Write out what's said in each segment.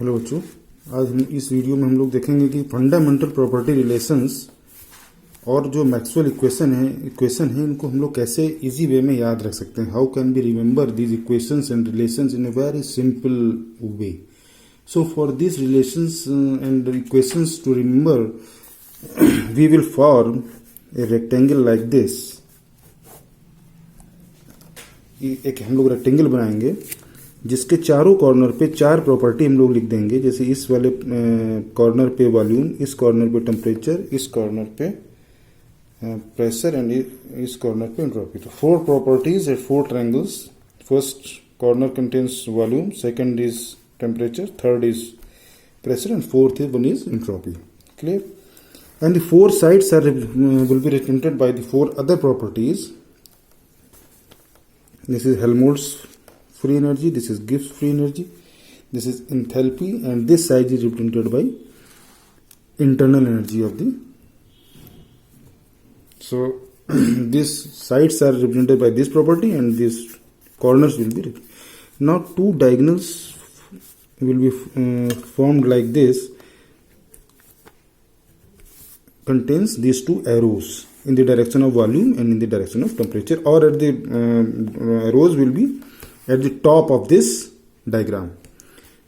Hello बच्चों, आज हम इस वीडियो में हम लोग देखेंगे कि फंडामेंटल प्रॉपर्टी रिलेशंस और जो मैक्सवेल इक्वेशन है इनको हम लोग कैसे इजी वे में याद रख सकते हैं. How can be remember these equations and relations in a very simple way. So for this relations and equations to remember we will form a rectangle like this. एक हम लोग रेक्टेंगल बनाएंगे जिसके चारों कॉर्नर पे चार प्रॉपर्टी हम लोग लिख देंगे. जैसे इस वाले कॉर्नर पे वॉल्यूम, इस कॉर्नर पे टेम्परेचर, इस कॉर्नर पे प्रेशर एंड इस कॉर्नर पे एंट्रोपी. तो 4 properties at 4 triangles. First corner contains volume, second is temperature, third is pressure, and fourth one is entropy. Clear? And the 4 sides will be represented by the 4 other properties. This is Helmholtz free energy, this is Gibbs free energy, this is enthalpy, and this side is represented by internal energy of the. So these sides are represented by this property and these corners will be represented. Now 2 diagonals will be formed like this, contains these 2 arrows in the direction of volume and in the direction of temperature, or at the arrows will be at the top of this diagram.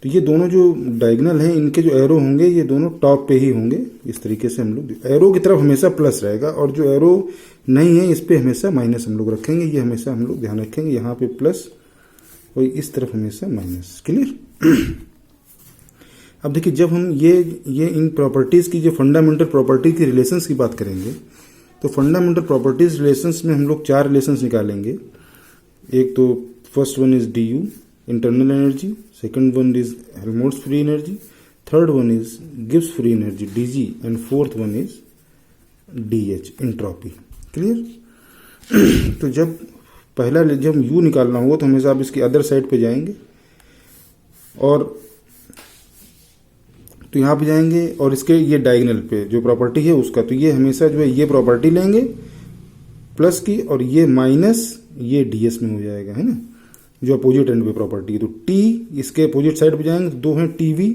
तो ये दोनों जो diagonal हैं इनके जो arrow होंगे ये दोनों टॉप पे ही होंगे. इस तरीके से हम लोग एरो की तरफ हमेशा प्लस रहेगा और जो एरो नहीं है इस पे हमेशा माइनस हम लोग रखेंगे. ये हमेशा हम लोग ध्यान रखेंगे, यहाँ पे प्लस और इस तरफ हमेशा माइनस. क्लियर? अब देखिए, जब हम ये इन प्रॉपर्टीज की जो फंडामेंटल प्रॉपर्टी की रिलेशंस की बात करेंगे तो फंडामेंटल प्रॉपर्टीज रिलेशंस में हम लोग 4 रिलेशंस निकालेंगे. एक तो first one is D you internal energy, second one is Helmholtz free energy, third one is Gibbs free energy D G, and fourth one is D H entropy. Clear? तो जब you निकालना होगा तो हमेशा आप इसकी अदर साइड पे जाएंगे और तो यहाँ पे जाएंगे और इसके ये डायगोनल पे जो प्रॉपर्टी है उसका, तो ये हमेशा जो है ये प्रॉपर्टी लेंगे प्लस की और ये माइनस ये डीएस में हो जाएगा, है ना, जो अपोजिट एंड पे प्रॉपर्टी है. तो टी इसके अपोजिट साइड पे जाएंगे तो 2 हैं टीवी,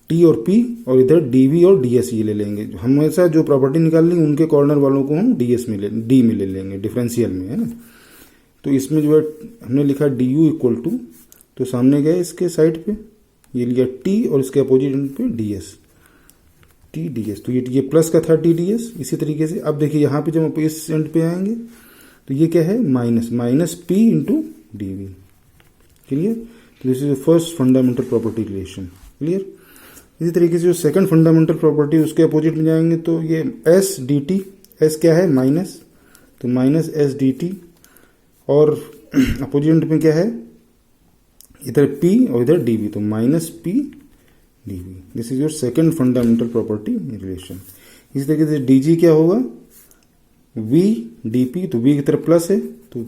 टी और पी, और इधर डीवी और डीएस ये ले लेंगे. हमेशा जो प्रॉपर्टी निकाल लेंगे उनके कॉर्नर वालों को हम डीएस में डी में ले लेंगे, डिफरेंशियल में, है ना. तो इसमें जो है हमने लिखा डी यू इक्वल टू, तो सामने गए इसके साइड पे ये लिया टी और इसके अपोजिट एंड पे डीएस, टी डीएस. तो ये प्लस का था टी डीएस. इसी तरीके से अब देखिए यहाँ पे जब हम इस एंड पे आएंगे तो ये क्या है, minus p into d v. Clear? तो this is first fundamental property relation. Clear? इसी तरीके से जो सेकंड फंडामेंटल प्रॉपर्टी उसके अपोजिट में जाएंगे तो ये एस डी टी, एस क्या है माइनस, तो माइनस एस डी टी, और अपोजिट में क्या है इधर P और इधर dV, तो minus P dV. This is your second fundamental property relation. इसी तरीके से dG क्या होगा, V dP, तो V की तरफ प्लस है तो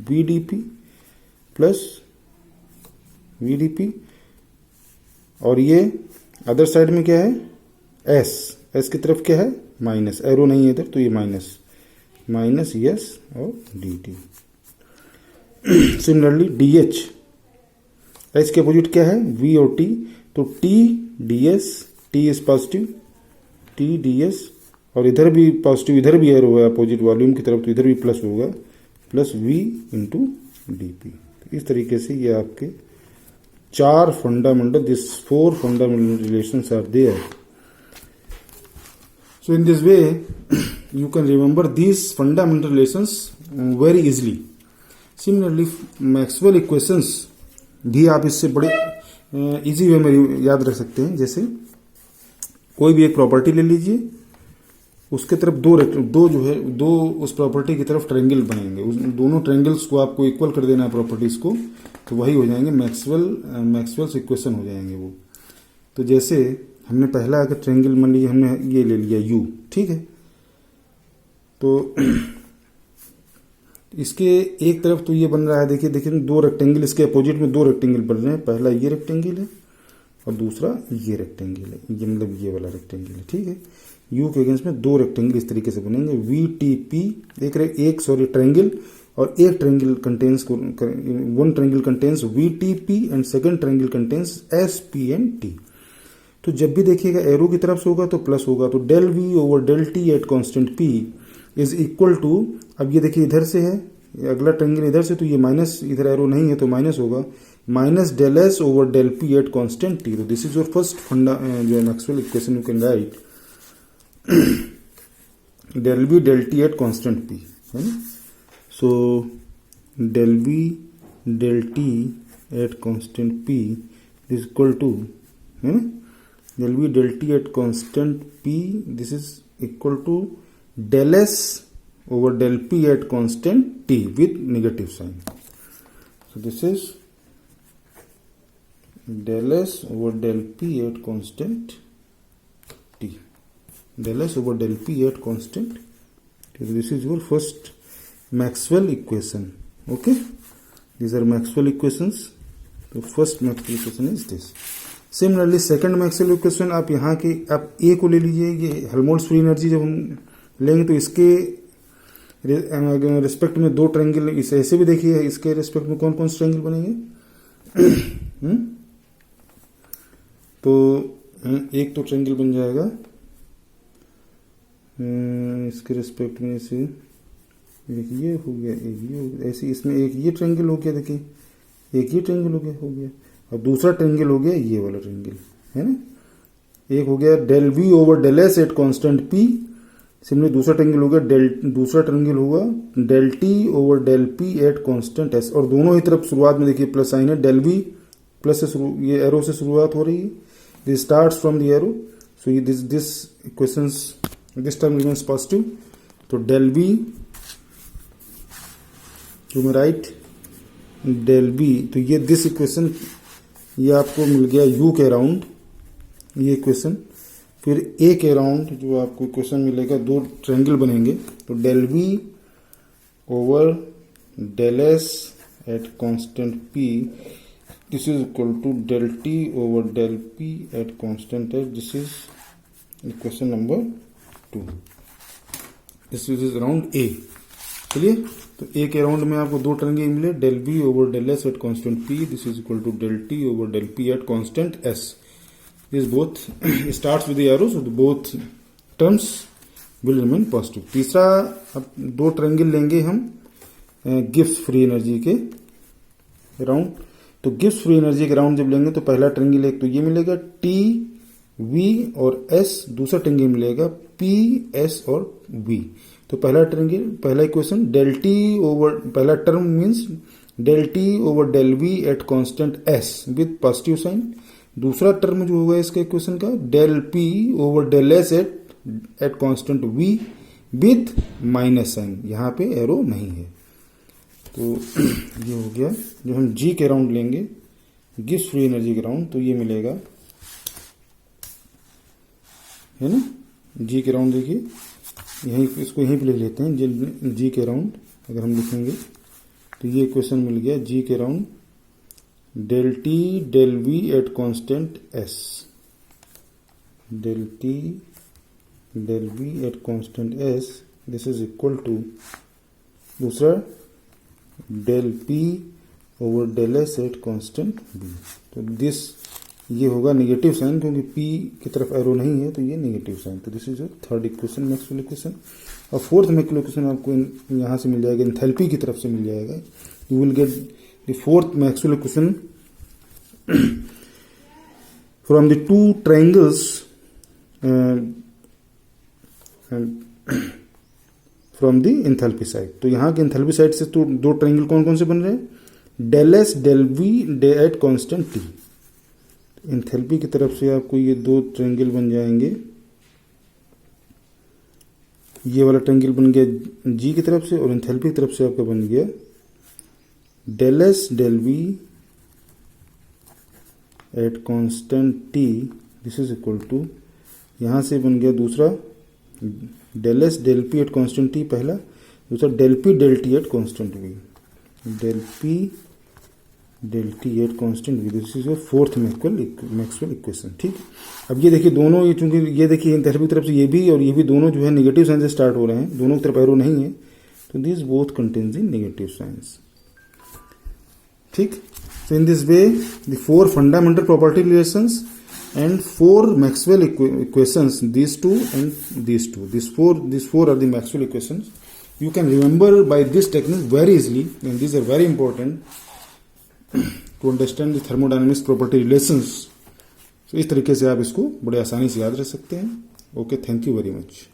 V dP plus V dP, और ये अदर साइड में क्या है S की तरफ क्या है माइनस, एरो नहीं है इधर तो ये माइनस यस और dt. सिमिलरली DH, एच के अपोजिट क्या है V और T, तो T ds, T is positive, T ds, और इधर भी पॉजिटिव, इधर भी एरो है अपोजिट वॉल्यूम की तरफ तो इधर भी प्लस होगा, प्लस V इंटू dP. इस तरीके से ये आपके 4 fundamental, this 4 fundamental relations are there. So in this way you can remember these fundamental relations very easily. Similarly Maxwell equations भी आप इससे बड़े इजी वे में याद रख सकते हैं. जैसे कोई भी एक प्रॉपर्टी ले लीजिए, उसके तरफ दो उस प्रॉपर्टी की तरफ ट्रायंगल बनेंगे. उस दोनों ट्रायंगल्स को आपको इक्वल कर देना है प्रॉपर्टीज को, तो वही हो जाएंगे मैक्सवेल्स इक्वेशन हो जाएंगे वो. तो जैसे हमने पहला अगर ट्रायंगल मान लीजिए हमने ये ले लिया U, ठीक है, तो इसके एक तरफ तो ये बन रहा है, देखिए 2 रेक्टेंगल, इसके अपोजिट में 2 रेक्टेंगल बन रहे हैं. पहला ये रेक्टेंगल है और दूसरा ये रेक्टेंगल है, ये मतलब ये वाला रेक्टेंगल है. ठीक है, यू के अगेंस्ट में 2 रेक्टेंगल इस तरीके से बनेंगे. वी टी पी एक ट्रायंगल और एक triangle contains one triangle contains VTP and second triangle contains SP and T। तो जब भी देखिएगा एरो की तरफ से होगा तो प्लस होगा, तो del V over del T at constant P is equal to, अब ये देखिए इधर से है, अगला ट्रायंगल इधर से, तो ये माइनस, इधर एरो नहीं है तो माइनस होगा, minus del S over del P at constant T। तो this is your first funda जो है Maxwell equation you can write del V del T at constant P, है ना। So del V del T at constant P is equal to, है ना, del V del T at constant P, this is equal to del S over del P at constant T with negative sign. So this is del S over del P at constant T. Del S over del P at constant T. So this is your first Maxwell equation. Okay, these are Maxwell equations. So first Maxwell equation is this. Similarly second Maxwell equation आप यहाँ की आप ए को ले लीजिए, ये Helmholtz free energy जब हम लेंगे तो इसके रिस्पेक्ट में दो ट्रायंगल, इस ऐसे भी देखिए इसके रिस्पेक्ट में कौन कौन से ट्रायंगल बनेंगे तो एक तो ट्रायंगल बन जाएगा इसके रिस्पेक्ट में, ऐसे एक ये हो गया, एक ये हो गया, ऐसे इसमें एक ये ट्रायंगल हो गया, देखिए एक ये ट्रायंगल हो गया और दूसरा ट्रायंगल हो गया ये वाला ट्रायंगल, है ना। एक हो गया del V over del S at constant P, similarly दूसरा ट्रायंगल हो गया दूसरा ट्रायंगल होगा del T over del P at constant S, और दोनों ही तरफ शुरुआत में देखिए प्लस साइन है, डेल V प्लस से ये एरो से शुरुआत हो रही है, this starts from the arrow, so this equations this term remains positive, तो डेल V जो मैं राइट डेल V, तो ये दिस इक्वेशन ये आपको मिल गया U के अराउंड ये इक्वेशन, फिर A के अराउंड जो आपको इक्वेशन मिलेगा, दो ट्रायंगल बनेंगे, तो del V over del S at constant P this is equal to del T over del P at constant S, this is equation number 2, this is around A। चलिए, तो ए के around में आपको दो ट्रायंगल मिले, del V over del S at constant P this is equal to del T over del P at constant S, this both starts with the arrow, so both terms will remain positive. तीसरा, अब दो triangle लेंगे हम Gibbs free energy के around, तो Gibbs free energy के around जब लेंगे तो पहला ट्रायंगल एक तो ये मिलेगा T V और S, दूसरा ट्रायंगल मिलेगा P S और V। तो पहला ट्रायंगल, पहला इक्वेशन डेल T ओवर, पहला term means del T over del V at constant S with positive sign, दूसरा टर्म जो होगा इसका इक्वेशन का del P over del S at constant V with minus sign, यहाँ पे arrow नहीं है। तो ये हो गया, जो हम G के राउंड लेंगे गिब्स फ्री एनर्जी के राउंड, तो ये मिलेगा, है ना, G के राउंड देखिए यहीं, इसको यहीं पे लिख लेते हैं G के राउंड, अगर हम लिखेंगे तो ये इक्वेशन मिल गया G के round del T del V at constant S, del T del V at constant S this is equal to दूसरा del P over del S at constant B, तो दिस ये होगा नेगेटिव साइन, क्योंकि P की तरफ arrow नहीं है तो ये नेगेटिव साइन, तो this is third equation Maxwell equation. और फोर्थ मैक्सवेल इक्वेशन आपको यहाँ से मिल जाएगा, एंथैल्पी की तरफ से मिल जाएगा, you will get the fourth Maxwell equation from the two triangles from the enthalpy side. तो यहाँ के एंथैल्पी साइड से तो दो ट्रायंगल कौन कौन से बन रहे हैं, del S del V at constant T, enthalpy की तरफ से आपको ये दो ट्रायंगल बन जाएंगे, ये वाला ट्रायंगल बन गया G की तरफ से, और एंथैल्पी की तरफ से आपका बन गया del S del V at constant T this is equal to, यहाँ से बन गया दूसरा del S del P at constant T पहला, दूसरा del P del T at constant V, del P del T at constant V, this is your fourth Maxwell equation. ठीक, अब ये देखिए दोनों, ये चूंकि ये देखिए एंथैल्पी की तरफ से ये भी और ये भी दोनों जो है नेगेटिव साइन से स्टार्ट हो रहे हैं, दोनों की तरफ एरो नहीं है, तो this both contains in negative science. ठीक. So in this way, the four fundamental property relations and four Maxwell equations, these two and these two, these four are the Maxwell equations. You can remember by this technique very easily, and these are very important to understand the thermodynamics property relations. So इस तरीके से आप इसको बड़े आसानी से याद रख सकते हैं. Okay, thank you very much.